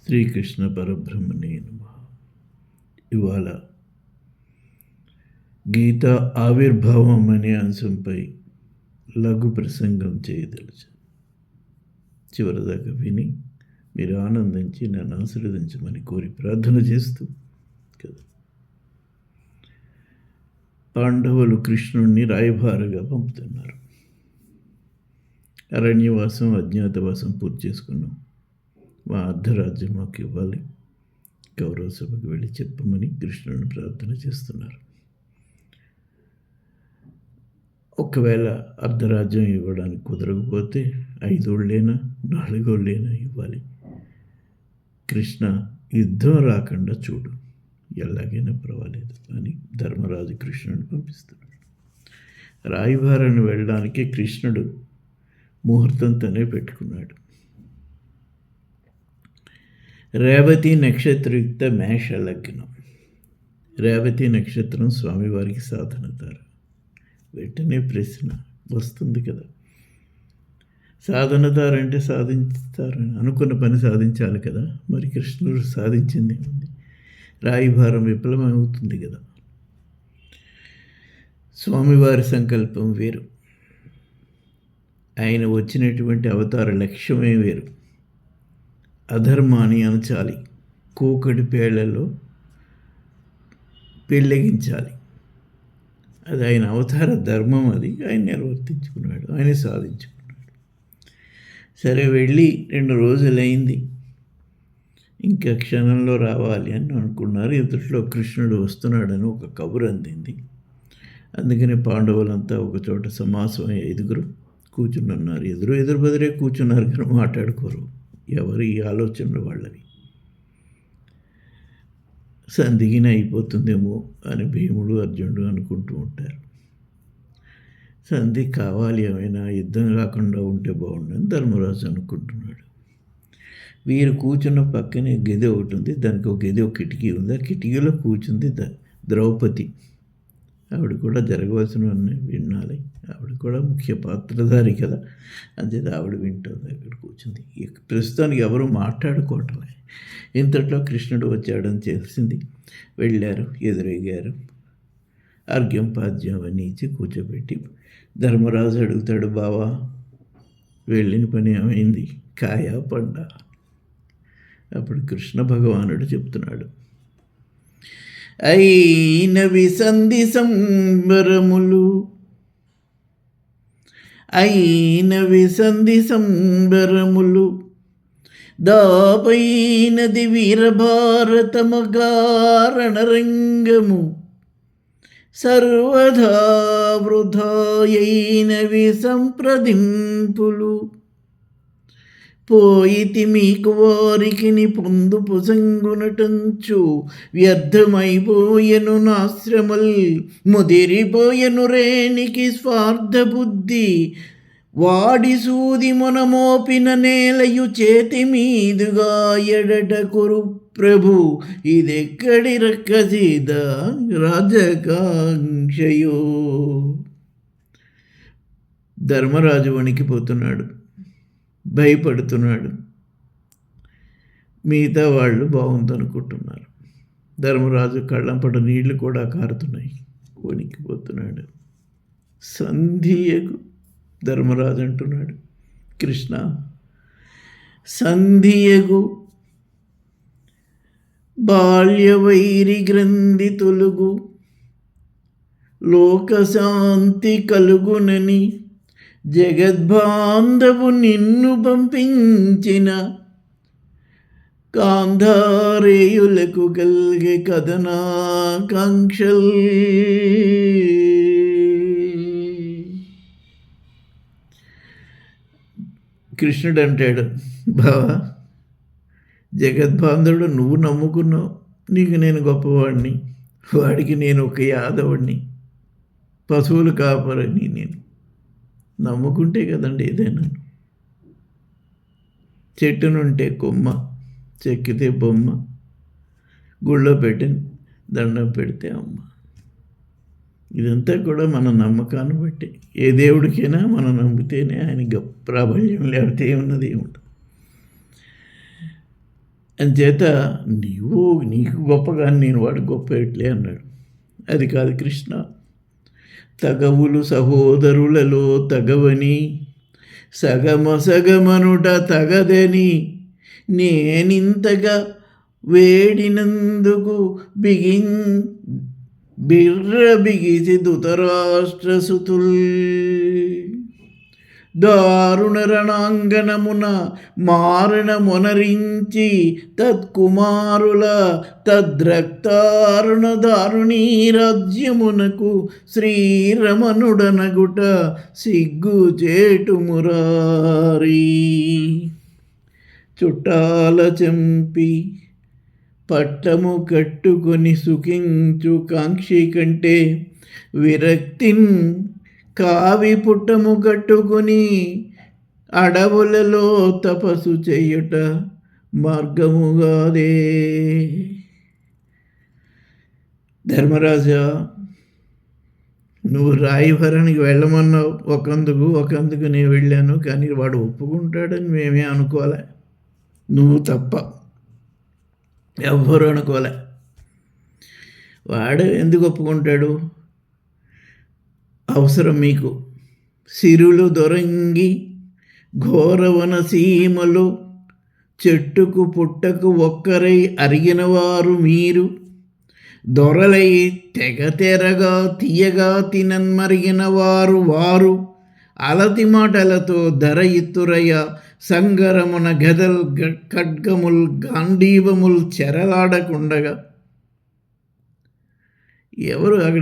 శ్రీకృష్ణ పరబ్రహ్మణే నమః. ఇవాళ గీత ఆవిర్భావం అనే అంశంపై లఘు ప్రసంగం చేయదలిచాను. చివరిదాకా విని మీరు ఆనందించి నన్ను ఆశీర్వదించమని కోరి ప్రార్థన చేస్తూ కదా, పాండవులు కృష్ణుణ్ణి రాయబారగా పంపుతున్నారు. అరణ్యవాసం అజ్ఞాతవాసం పూర్తి చేసుకున్నాం, మా అర్ధరాజ్యం మాకు ఇవ్వాలి, కౌరవ సభకు వెళ్ళి చెప్పమని కృష్ణుని ప్రార్థన చేస్తున్నారు. ఒకవేళ అర్ధరాజ్యం ఇవ్వడానికి కుదరకపోతే 5 ఏళ్ళైనా 4 ఏళ్ళైనా ఇవ్వాలి. కృష్ణ యుద్ధం రాకుండా చూడు, ఎలాగైనా పర్వాలేదు అని ధర్మరాజు కృష్ణుని పంపిస్తున్నాడు. రాయబారాన్ని వెళ్ళడానికి కృష్ణుడు ముహూర్తంతోనే పెట్టుకున్నాడు. రేవతి నక్షత్రయుక్త మేష లగ్నం. రేవతి నక్షత్రం స్వామివారికి సాధనతారు. వెంటనే ప్రశ్న వస్తుంది కదా, సాధనతారంటే సాధించుతారని అనుకున్న పని సాధించాలి కదా, మరి కృష్ణుడు సాధించింది ఉంది, రాయబారం విఫలమవుతుంది కదా. స్వామివారి సంకల్పం వేరు, ఆయన వచ్చినటువంటి అవతార లక్ష్యమే వేరు. అధర్మాన్ని అణచాలి, కూకటి పేళ్లలో పెళ్ళగించాలి. అది ఆయన అవతార ధర్మం, అది ఆయన నిర్వర్తించుకున్నాడు, ఆయన సాధించుకున్నాడు. సరే, వెళ్ళి 2 రోజులైంది, ఇంకా క్షణంలో రావాలి అని అనుకున్నారు. ఇంతట్లో కృష్ణుడు వస్తున్నాడని ఒక కబురు అందింది. అందుకని పాండవులంతా ఒక చోట సమాసం 5 కూర్చుని ఉన్నారు. ఎదురు బెదిరే కూర్చున్నారు కానీ మాట్లాడుకోరు, ఎవరి ఆలోచనలు వాళ్ళవి. సందిగిన అయిపోతుందేమో అని భీముడు అర్జునుడు అనుకుంటూ ఉంటారు. సంధి కావాలి, ఏమైనా యుద్ధం రాకుండా ఉంటే బాగుండని ధర్మరాజు అనుకుంటున్నాడు. వీరు కూర్చున్న పక్కనే గది ఒకటి ఉంది, దానికి ఒక గది, ఒక కిటికీ ఉంది. ఆ కిటికీలో కూర్చుంది ద్రౌపది. ఆవిడ కూడా జరగవలసినవన్నీ వినాలి, ఆవిడ కూడా ముఖ్య పాత్రధారి కదా, అంతేది ఆవిడ వింటుంది, అక్కడ కూర్చుంది. ప్రస్తుతానికి ఎవరు మాట్లాడుకోవటమే. ఇంతట్లో కృష్ణుడు వచ్చాడని తెలిసింది. వెళ్ళారు, ఎదురయ్యారు, అర్ఘ్యం పాద్యం అని ఇచ్చి కూర్చోబెట్టి ధర్మరాజు అడుగుతాడు, బావా వెళ్ళిన పని ఏమైంది, కాయ పండ? అప్పుడు కృష్ణ భగవానుడు చెప్తున్నాడు, అయినవి సంధి సంబరములు, అయినవి సంధి సంబరములు, దాపైనది వీరభారతమగారణరంగము, సర్వదా వృధాయైనవి సంప్రదింపులు, పోయితి మీకు వారికి పొందు పుసంగునటంచు, వ్యర్థమైపోయెను నాశ్రమల్, ముదిరిపోయెను రేనికి స్వార్థ బుద్ధి, వాడి సూది మొనమోపిన నేలయు చేతి మీదుగా ఎడట కురు ప్రభు, ఇదెక్కడి రక్కసీద రాజకాంక్షయో. ధర్మరాజు వణికిపోతున్నాడు, భయపడుతున్నాడు. మిగతా వాళ్ళు బాగుందనుకుంటున్నారు. ధర్మరాజు కళ్ళంపట నీళ్లు కూడా కారుతున్నాయి, వణికిపోతున్నాడు. సంధియకు ధర్మరాజు అంటున్నాడు, కృష్ణ సంధియగు బాల్యవైరి గ్రంథి తొలుగు, లోకశాంతి కలుగునని జగద్బాంధవు నిన్ను పంపించిన, కాంధారేయులకు కలిగే కథనాకాంక్షల్. కృష్ణుడు అంటాడు, బావా జగద్బాంధవుడు నువ్వు నమ్ముకున్నావు, నీకు నేను గొప్పవాడిని, వాడికి నేను ఒక యాదవుడిని, పశువులు కాపరని నేను నమ్ముకుంటే కదండి ఏదైనా. చెట్టునుంటే కొమ్మ, చెక్కితే బొమ్మ, గుళ్ళో పెట్టి దండం పెడితే అమ్మ. ఇదంతా కూడా మన నమ్మకాన్ని బట్టి. ఏ దేవుడికైనా మనం నమ్మితేనే ఆయన ప్రాబల్యం, లేకపోతే ఏమున్నది ఏముంటుంది. అంచేత నీకు గొప్ప కానీ నేను వాడు గొప్ప ఎట్లే అన్నాడు. అది కాదు కృష్ణ, తగవులు సహోదరులలో తగవని సగమనుట తగదని నేనింతగా వేడినందుకు బిగిసి ధృతరాష్ట్రసుతుల్ దారుణ రణాంగణమున మారణ మొనరించి తత్కుమారుల తద్రక్తారుణ దారుణీ రాజ్యమునకు శ్రీరమణుడనగుట సిగ్గు చేటు మురారి. చుట్టాల చంపి పట్టము కట్టుకొని సుఖించు కాంక్షి కంటే విరక్తిన్ కావి పుట్టము కట్టుకుని అడవులలో తపస్సు చేయుట మార్గముగాదే. ధర్మరాజా, నువ్వు రాయభరానికి వెళ్ళమన్నావు ఒకందుకు నేను వెళ్ళాను, కానీ వాడు ఒప్పుకుంటాడని మేమే అనుకోలే, నువ్వు తప్ప ఎవ్వరూ అనుకోలే. వాడు ఎందుకు ఒప్పుకుంటాడు? అవసరం మీకు. సిరులు దొరంగి ఘోరవన సీమలు చెట్టుకు పుట్టకు ఒక్కరై అరిగినవారు మీరు, దొరలై తెగతెరగా తీయగా తినన్మరిగిన వారు అలతి మాటలతో ధర ఇత్తురయ్య సంగరమున గదల్ ఖడ్గముల్ గాంధీవముల్ చెరలాడకుండగా. ఎవరు అక్కడ